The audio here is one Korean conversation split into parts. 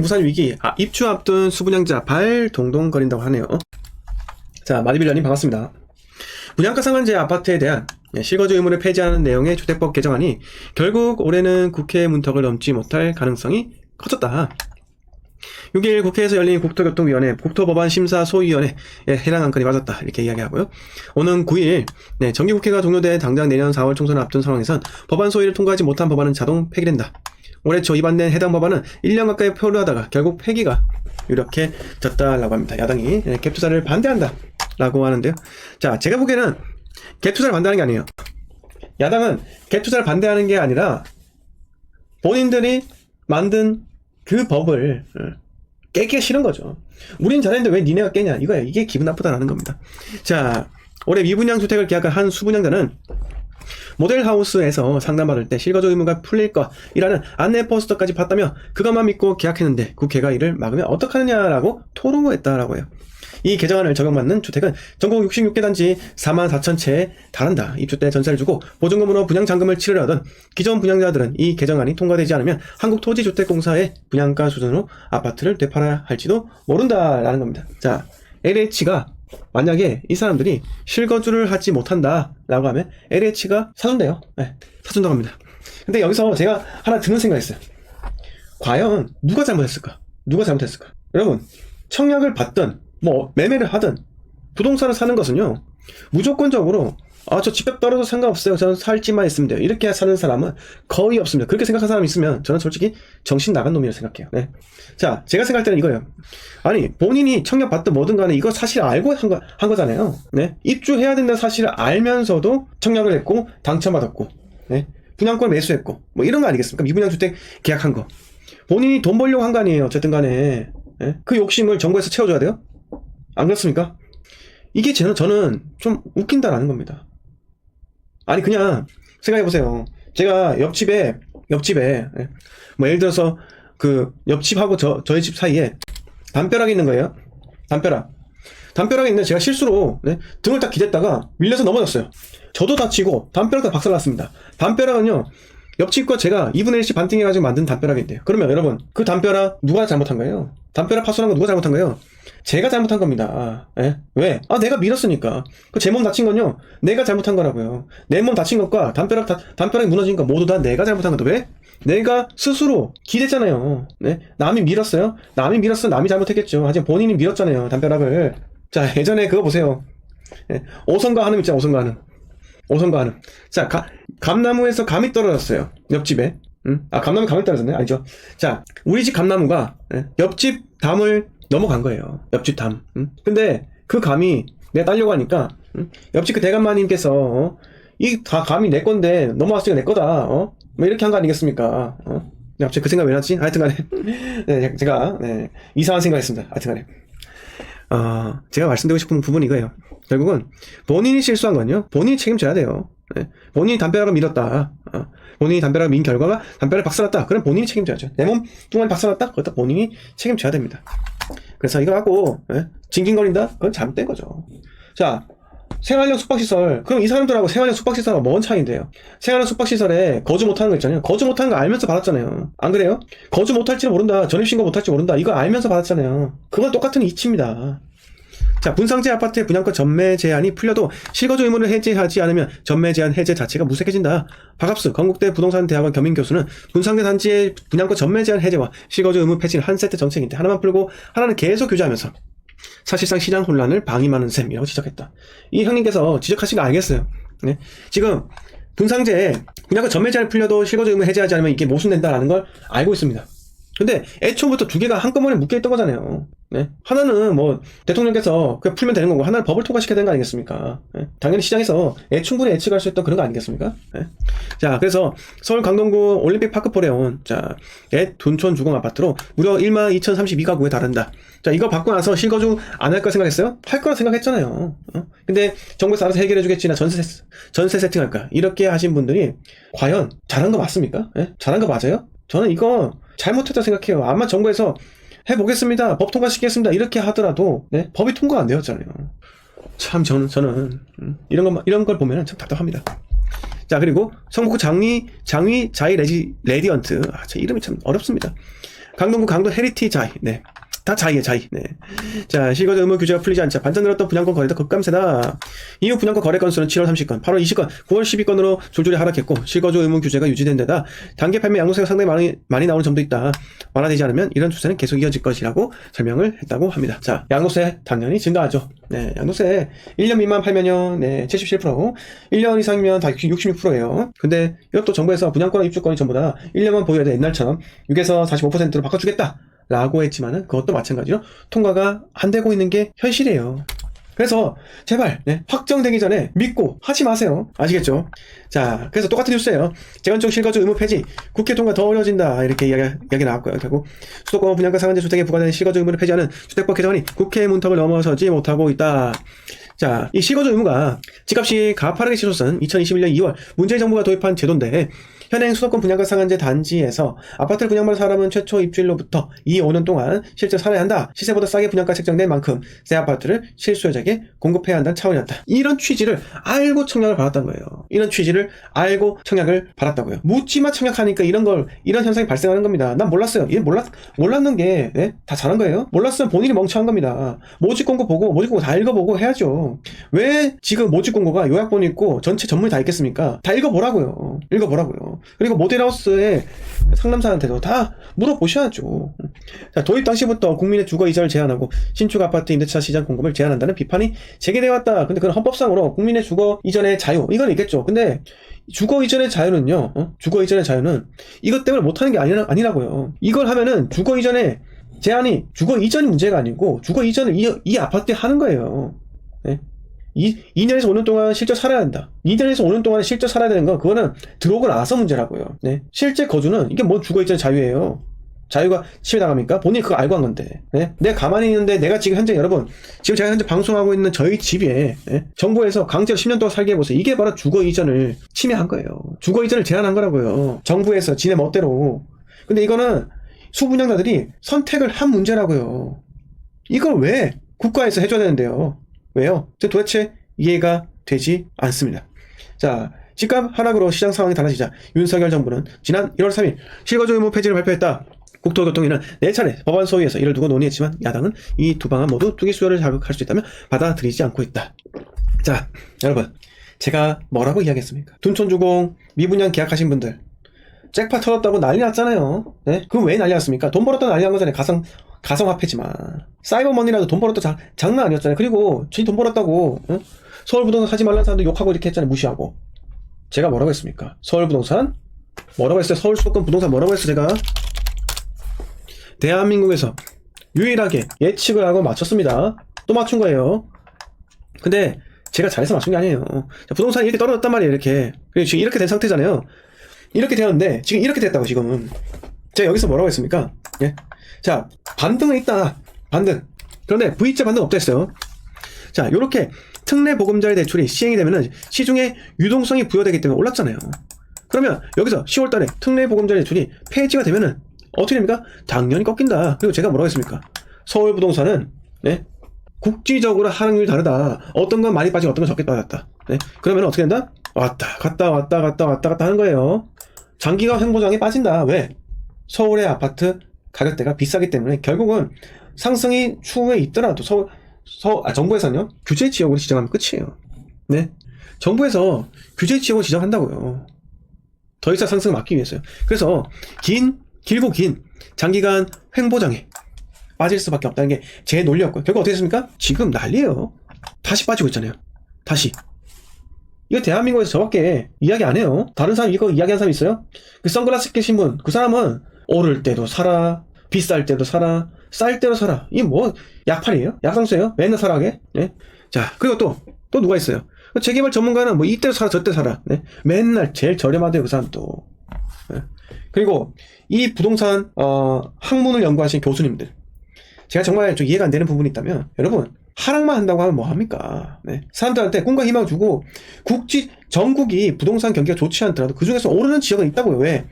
부산 위기, 입주 앞둔 수분양자 발 동동거린다고 하네요. 자, 마디빌라님 반갑습니다. 분양가 상한제 아파트에 대한 실거주 의무를 폐지하는 내용의 주택법 개정안이 결국 올해는 국회 문턱을 넘지 못할 가능성이 커졌다. 6일 국회에서 열린 국토교통위원회 국토법안심사소위원회에 해당 안건이 맞았다, 이렇게 이야기하고요. 오는 9일 정기국회가 종료돼 당장 내년 4월 총선을 앞둔 상황에선 법안 소위를 통과하지 못한 법안은 자동 폐기된다. 올해 초 입안된 해당 법안은 1년 가까이 표류하다가 결국 폐기가 이렇게 됐다라고 합니다. 야당이 갭투자를 반대한다 라고 하는데요. 자, 제가 보기에는 갭투자를 반대하는 게 아니에요. 야당은 갭투자를 반대하는 게 아니라 본인들이 만든 그 법을 깨기가 싫은 거죠. 우린 잘했는데 왜 니네가 깨냐, 이거야. 이게 기분 나쁘다라는 겁니다. 자, 올해 미분양 주택을 계약한 한 수분양자는 모델하우스에서 상담받을 때 실거주 의무가 풀릴 것이라는 안내 포스터까지 봤다며 그것만 믿고 계약했는데 국회가 이를 막으면 어떡하느냐라고 토로했다라고 해요. 이 개정안을 적용받는 주택은 전국 66개 단지 44,000채에 달한다. 입주 때 전세를 주고 보증금으로 분양잔금을 치르려 하던 기존 분양자들은 이 개정안이 통과되지 않으면 한국토지주택공사의 분양가 수준으로 아파트를 되팔아야 할지도 모른다라는 겁니다. 자, LH가 만약에 이 사람들이 실거주를 하지 못한다 라고 하면 LH가 사준대요. 네, 사준다고 합니다. 근데 여기서 제가 하나 드는 생각이 있어요. 과연 누가 잘못했을까? 누가 잘못했을까? 여러분, 청약을 받든 뭐 매매를 하든 부동산을 사는 것은요, 무조건적으로 저 집값 떨어져도 상관없어요, 저는 살지만 있으면 돼요, 이렇게 사는 사람은 거의 없습니다. 그렇게 생각하는 사람이 있으면 저는 솔직히 정신 나간 놈이라고 생각해요. 네. 자, 제가 생각할 때는 이거예요. 아니, 본인이 청약 받든 뭐든 간에 이거 사실 알고 한 거잖아요. 네. 입주해야 된다는 사실을 알면서도 청약을 했고 당첨받았고, 네. 분양권 매수했고 뭐 이런 거 아니겠습니까? 미분양 주택 계약한 거 본인이 돈 벌려고 한 거 아니에요, 어쨌든 간에. 네. 그 욕심을 정부에서 채워줘야 돼요? 안 그렇습니까? 이게 저는 좀 웃긴다라는 겁니다. 아니, 그냥 생각해보세요. 제가 옆집에 뭐 예를 들어서 그 옆집하고 저희 집 사이에 담벼락이 있는 거예요. 담벼락이 있는데 제가 실수로 등을 딱 기댔다가 밀려서 넘어졌어요. 저도 다치고 담벼락도 박살났습니다. 담벼락은요, 옆집과 제가 2분의 1씩 반띵해가지고 만든 담벼락인데요. 그러면 여러분, 그 담벼락 누가 잘못한 거예요? 담벼락 파손한 거 누가 잘못한 거예요? 제가 잘못한 겁니다. 예? 왜? 내가 밀었으니까. 제 몸 다친 건요, 내가 잘못한 거라고요. 내 몸 다친 것과 담벼락이 무너진 거 모두 다 내가 잘못한 거다. 왜? 내가 스스로 기댔잖아요. 네? 남이 밀었어요? 남이 잘못했겠죠. 하지만 본인이 밀었잖아요, 담벼락을. 자, 예전에 그거 보세요. 예? 오성가 한음 있잖아, 오성가 한음. 자, 감나무에서 감이 떨어졌어요, 옆집에. 감나무 감이 떨어졌네? 아니죠. 자, 우리 집 감나무가 옆집 담을 넘어간 거예요. 옆집 담. 근데 그 감이 내가 따려고 하니까 옆집 그 대감마님께서 이 감이 내 건데 넘어왔으니까 내 거다. 뭐 이렇게 한 거 아니겠습니까? 갑자기 그 생각 왜 났지? 하여튼간에 네, 제가 이상한 생각했습니다. 하여튼간에 제가 말씀드리고 싶은 부분이 이거예요. 결국은 본인이 실수한 건요, 본인이 책임져야 돼요. 본인이 담벼락을 밀었다. 본인이 담벼락을 민 결과가 담벼락을 박살났다. 그럼 본인이 책임져야죠. 내 몸 뚱아리 박살났다? 그것도 본인이 책임져야 됩니다. 그래서 이거 하고 징징거린다? 그건 잘못된 거죠. 자, 생활형 숙박시설. 그럼 이 사람들하고 생활형 숙박시설하고 뭔 차이인데요? 생활형 숙박시설에 거주 못하는 거 있잖아요. 거주 못하는 거 알면서 받았잖아요. 안 그래요? 거주 못할지는 모른다, 전입신고 못할지 모른다, 이거 알면서 받았잖아요. 그건 똑같은 이치입니다. 자, 분상제 아파트의 분양권 전매 제한이 풀려도 실거주 의무를 해제하지 않으면 전매 제한 해제 자체가 무색해진다. 박합수 건국대 부동산대학원 겸임 교수는 분상제 단지의 분양권 전매 제한 해제와 실거주 의무 폐지는 한 세트 정책인데 하나만 풀고 하나는 계속 규제하면서 사실상 시장 혼란을 방임하는 셈이라고 지적했다. 이 형님께서 지적하신 거 알겠어요. 네? 지금 분상제 분양권 전매 제한이 풀려도 실거주 의무 해제하지 않으면 이게 모순된다라는 걸 알고 있습니다. 근데 애초부터 두 개가 한꺼번에 묶여있던 거잖아요. 네? 하나는 뭐 대통령께서 그냥 풀면 되는 거고, 하나는 법을 통과시켜야 되는 거 아니겠습니까? 네? 당연히 시장에서 충분히 예측할 수 있던 그런 거 아니겠습니까? 네? 자, 그래서 서울 강동구 올림픽 파크포레온, 자, 둔촌 주공 아파트로 무려 12,032가구에 달한다. 자, 이거 받고 나서 실거주 안 할 거 생각했어요? 할 거라 생각했잖아요. 근데 정부에서 알아서 해결해 주겠지나 전세 세팅할까, 이렇게 하신 분들이 과연 잘한 거 맞습니까? 네? 잘한 거 맞아요? 저는 이거 잘못했다 생각해요. 아마 정부에서 해보겠습니다, 법 통과시키겠습니다, 이렇게 하더라도 법이 통과 안 되었잖아요. 참 저는 이런 걸 보면 참 답답합니다. 자, 그리고 성북구 장위 자이 레디언트, 제 이름이 참 어렵습니다. 강동구 강동 헤리티 자이. 네. 다 자이에 자이. 네. 자, 실거주 의무 규제가 풀리지 않자 반전 늘었던 분양권 거래도 급감세다. 이후 분양권 거래 건수는 7월 30건, 8월 20건, 9월 12건으로 줄줄이 하락했고 실거주 의무 규제가 유지된 데다 단기 판매 양도세가 상당히 많이 나오는 점도 있다. 완화되지 않으면 이런 추세는 계속 이어질 것이라고 설명을 했다고 합니다. 자, 양도세 당연히 증가하죠. 네, 양도세 1년 미만 팔면요, 네, 77%, 1년 이상이면 다 66%예요. 근데 이것도 정부에서 분양권과 입주권이 전부 다 1년만 보유해야 돼. 옛날처럼 6에서 45%로 바꿔주겠다 라고 했지만은 그것도 마찬가지로 통과가 안 되고 있는 게 현실이에요. 그래서 제발 확정되기 전에 믿고 하지 마세요. 아시겠죠? 자, 그래서 똑같은 뉴스예요. 재건축 실거주 의무 폐지, 국회 통과 더 어려워진다 이렇게 이야기 나왔고요. 결국 수도권 분양가 상한제 주택에 부과된 실거주 의무를 폐지하는 주택법 개정안이 국회 문턱을 넘어서지 못하고 있다. 자, 이 실거주 의무가 집값이 가파르게 치솟은 2021년 2월 문재인 정부가 도입한 제도인데 현행 수도권 분양가 상한제 단지에서 아파트를 분양받은 사람은 최초 입주일로부터 5년 동안 실제 살아야 한다. 시세보다 싸게 분양가 책정된 만큼 새 아파트를 실수요자에게 공급해야 한다는 차원이었다. 이런 취지를 알고 청약을 받았던 거예요. 이런 취지를 알고 청약을 받았다고요. 묻지마 청약하니까 이런 현상이 발생하는 겁니다. 난 몰랐어요. 몰랐는 게 다 잘한 거예요. 몰랐으면 본인이 멍청한 겁니다. 모집 공고 보고 다 읽어보고 해야죠. 왜 지금 모집 공고가 요약본 있고 전체 전문이 다 있겠습니까? 다 읽어보라고요. 그리고 모델하우스의 상담사한테도 다 물어보셔야죠. 자, 도입 당시부터 국민의 주거 이전을 제한하고 신축 아파트 임대차 시장 공급을 제한한다는 비판이 제기되어 왔다. 근데 그건 헌법상으로 국민의 주거 이전의 자유 이건 있겠죠. 근데 주거 이전의 자유는요. 주거 이전의 자유는 이것 때문에 못하는 게 아니라고요. 이걸 하면은 주거 이전의 제한이 주거 이전이 문제가 아니고 주거 이전을 이 아파트에 하는 거예요. 네? 2년에서 5년 동안 실제 살아야 한다. 2년에서 5년 동안 실제 살아야 되는 건 그거는 들어오고 나서 문제라고요. 네? 실제 거주는 이게 뭐 주거이전 자유예요. 자유가 침해당합니까? 본인이 그거 알고 한 건데. 네? 내가 가만히 있는데 내가 지금 현재 여러분 지금 제가 현재 방송하고 있는 저희 집에 정부에서 강제로 10년 동안 살게 해보세요. 이게 바로 주거이전을 침해한 거예요. 주거이전을 제한한 거라고요. 정부에서 지네 멋대로. 근데 이거는 수분양자들이 선택을 한 문제라고요. 이걸 왜 국가에서 해줘야 되는데요? 왜요? 도대체 이해가 되지 않습니다. 자, 집값 하락으로 시장 상황이 달라지자 윤석열 정부는 지난 1월 3일 실거주 의무 폐지를 발표했다. 국토교통위는 4차례 법안 소위에서 이를 두고 논의했지만 야당은 이 두 방안 모두 투기 수요를 자극할 수 있다며 받아들이지 않고 있다. 자, 여러분 제가 뭐라고 이야기했습니까? 둔촌주공 미분양 계약하신 분들 잭팟 터졌다고 난리 났잖아요. 네? 그럼 왜 난리 났습니까? 돈 벌었다 난리 난 거잖아요. 가상화폐지만 사이버머니라도 돈 벌었다 장난 아니었잖아요. 그리고 지 돈 벌었다고 서울부동산 사지 말라는 사람도 욕하고 이렇게 했잖아요. 무시하고. 제가 뭐라고 했습니까? 서울부동산 뭐라고 했어요? 서울수도권 부동산 뭐라고 했어요? 제가 대한민국에서 유일하게 예측을 하고 맞췄습니다. 또 맞춘 거예요. 근데 제가 잘해서 맞춘 게 아니에요. 자, 부동산이 이렇게 떨어졌단 말이에요. 이렇게. 그리고 지금 이렇게 된 상태잖아요. 이렇게 되었는데 지금 이렇게 됐다고 지금은. 제가 여기서 뭐라고 했습니까? 예? 자, 반등은 있다. 반등. 그런데 V자 반등 없다 했어요. 자, 요렇게 특례 보금자리 대출이 시행이 되면은 시중에 유동성이 부여되기 때문에 올랐잖아요. 그러면 여기서 10월 달에 특례 보금자리 대출이 폐지가 되면은 어떻게 됩니까? 당연히 꺾인다. 그리고 제가 뭐라고 했습니까? 서울 부동산은 국지적으로 하락률이 다르다. 어떤 건 많이 빠지고 어떤 건 적게 빠졌다. 그러면 어떻게 된다? 왔다 갔다 하는 거예요. 장기가 횡보장에 빠진다. 왜? 서울의 아파트 가격대가 비싸기 때문에 결국은 상승이 추후에 있더라도 정부에서는요 규제 지역으로 지정하면 끝이에요. 네, 정부에서 규제 지역으로 지정한다고요. 더 이상 상승을 막기 위해서요. 그래서 길고 긴 장기간 횡보장에 빠질 수밖에 없다는 게 제 논리였고요. 결국 어떻게 됐습니까? 지금 난리예요. 다시 빠지고 있잖아요. 다시. 이거 대한민국에서 저밖에 이야기 안 해요. 다른 사람 이거 이야기하는 사람 있어요? 그 선글라스 끼신 분, 그 사람은 오를 때도 사라, 비쌀 때도 사라, 쌀 때도 사라. 이게 뭐 약팔이에요? 약상수예요? 맨날 사라게? 네? 자, 그리고 또 누가 있어요? 재개발 전문가는 뭐 이때 사라 저때 사라. 네? 맨날 제일 저렴하대요 그 사람 또. 네? 그리고 이 부동산 학문을 연구하신 교수님들, 제가 정말 좀 이해가 안 되는 부분이 있다면 여러분 하락만 한다고 하면 뭐합니까? 네. 사람들한테 꿈과 희망을 주고 전국이 부동산 경기가 좋지 않더라도 그 중에서 오르는 지역은 있다고요. 왜?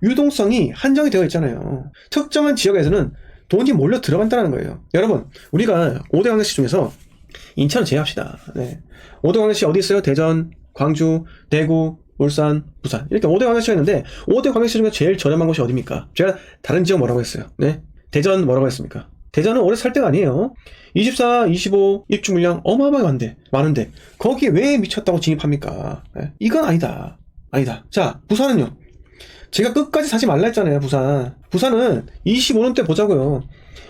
유동성이 한정이 되어 있잖아요. 특정한 지역에서는 돈이 몰려 들어간다는 거예요. 여러분 우리가 5대 광역시 중에서 인천을 제외합시다. 네. 5대 광역시 어디 있어요? 대전, 광주, 대구, 울산, 부산 이렇게 5대 광역시가 있는데 5대 광역시 중에 제일 저렴한 곳이 어디입니까? 제가 다른 지역 뭐라고 했어요? 네, 대전 뭐라고 했습니까? 대전은 오래 살 데가 아니에요. 24, 25 입주 물량 어마어마한데 많은데 거기에 왜 미쳤다고 진입합니까? 네? 이건 아니다. 자, 부산은요. 제가 끝까지 사지 말라 했잖아요. 부산은 25년대 보자고요.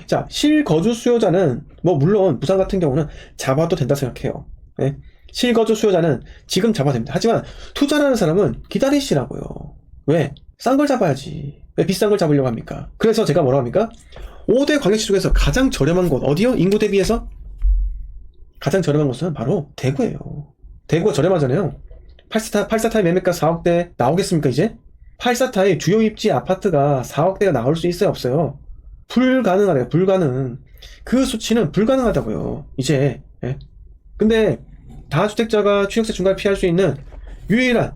자, 실거주 수요자는 뭐 물론 부산 같은 경우는 잡아도 된다 생각해요. 네? 실거주 수요자는 지금 잡아도 됩니다. 하지만 투자하는 사람은 기다리시라고요. 왜? 싼 걸 잡아야지. 왜 비싼 걸 잡으려고 합니까? 그래서 제가 뭐라고 합니까? 5대 광역시 중에서 가장 저렴한 곳 어디요? 인구 대비해서? 가장 저렴한 곳은 바로 대구예요. 대구가 저렴하잖아요. 84타입 매매가 4억대 나오겠습니까 이제? 84타입 주요 입지 아파트가 4억대가 나올 수 있어요 없어요? 불가능하래요. 불가능. 그 수치는 불가능하다고요 이제. 예? 근데 다주택자가 취득세 중과를 피할 수 있는 유일한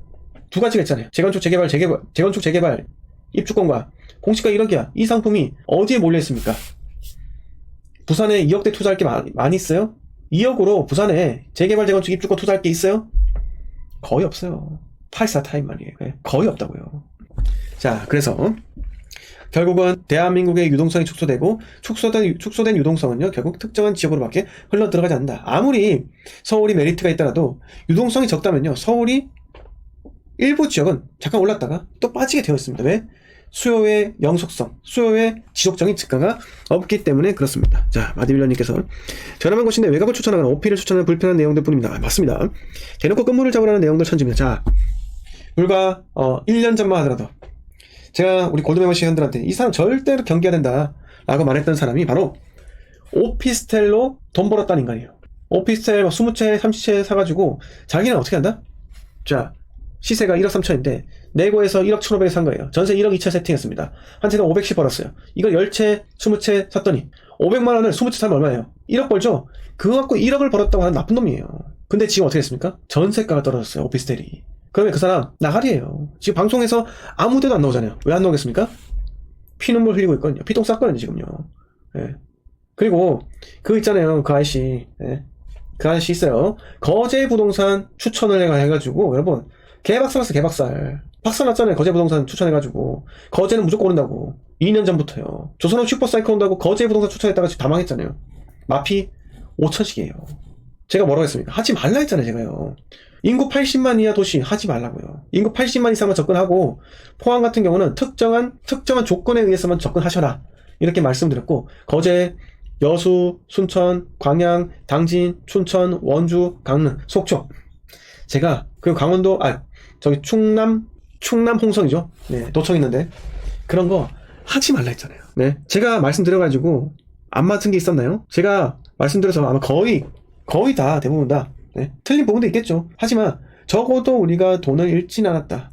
두 가지가 있잖아요. 재건축 재개발 입주권과 공시가 1억이야. 이 상품이 어디에 몰려 있습니까? 부산에 2억대 투자할 게 많이 있어요? 2억으로 부산에 재개발 재건축 입주권 투자할 게 있어요? 거의 없어요. 84타입 말이에요. 거의 없다고요. 자, 그래서 결국은 대한민국의 유동성이 축소되고 축소된 유동성은요 결국 특정한 지역으로밖에 흘러 들어가지 않는다. 아무리 서울이 메리트가 있더라도 유동성이 적다면요 서울이 일부 지역은 잠깐 올랐다가 또 빠지게 되어 있습니다. 왜? 수요의 영속성, 수요의 지속적인 증가가 없기 때문에 그렇습니다. 자, 마디빌러님께서 저렴한 곳인데 외곽을 추천하거나 오피를 추천하는 불편한 내용들 뿐입니다. 맞습니다. 대놓고 끝물을 잡으라는 내용들 천지입니다. 자, 불과 1년 전만 하더라도 제가 우리 골드멤버십 회원들한테 이 사람 절대로 경계해야 된다 라고 말했던 사람이 바로 오피스텔로 돈 벌었다는 인간이에요. 오피스텔 20채 30채 사가지고 자기는 어떻게 한다? 자, 시세가 1억 3천인데 내고에서 1억 1,500에 산 거예요. 전세 1억 2천 세팅했습니다. 한 채는 500씩 벌었어요. 이걸 10채 20채 샀더니 500만 원을 20채 사면 얼마예요? 1억 벌죠? 그거 갖고 1억을 벌었다고 하는 나쁜 놈이에요. 근데 지금 어떻게 했습니까? 전세가가 떨어졌어요. 오피스텔이. 그러면 그 사람 나가리예요. 지금 방송에서 아무 데도 안 나오잖아요. 왜 안 나오겠습니까? 피눈물 흘리고 있거든요. 피똥 쌌거든요 지금요. 예. 그리고 그 있잖아요. 그 아저씨. 예. 그 아저씨 있어요. 거제 부동산 추천을 해가지고 여러분 개박살 났어. 개박살. 박살 났잖아요. 거제 부동산 추천해가지고 거제는 무조건 오른다고 2년 전부터요. 조선업 슈퍼사이클 온다고 거제 부동산 추천했다가 지금 다 망했잖아요. 마피 5천씩이에요. 제가 뭐라고 했습니까? 하지 말라 했잖아요. 제가요. 인구 80만 이하 도시 하지 말라고요. 인구 80만 이상만 접근하고 포항 같은 경우는 특정한 조건에 의해서만 접근하셔라 이렇게 말씀드렸고 거제, 여수, 순천, 광양, 당진, 춘천, 원주, 강릉, 속초 제가 그 강원도 저기 충남 홍성이죠. 네, 도청 있는데 그런 거 하지 말라 했잖아요. 네, 제가 말씀드려가지고 안 맞은 게 있었나요? 제가 말씀드려서 아마 거의 다 대부분 다 네, 틀린 부분도 있겠죠. 하지만 적어도 우리가 돈을 잃진 않았다.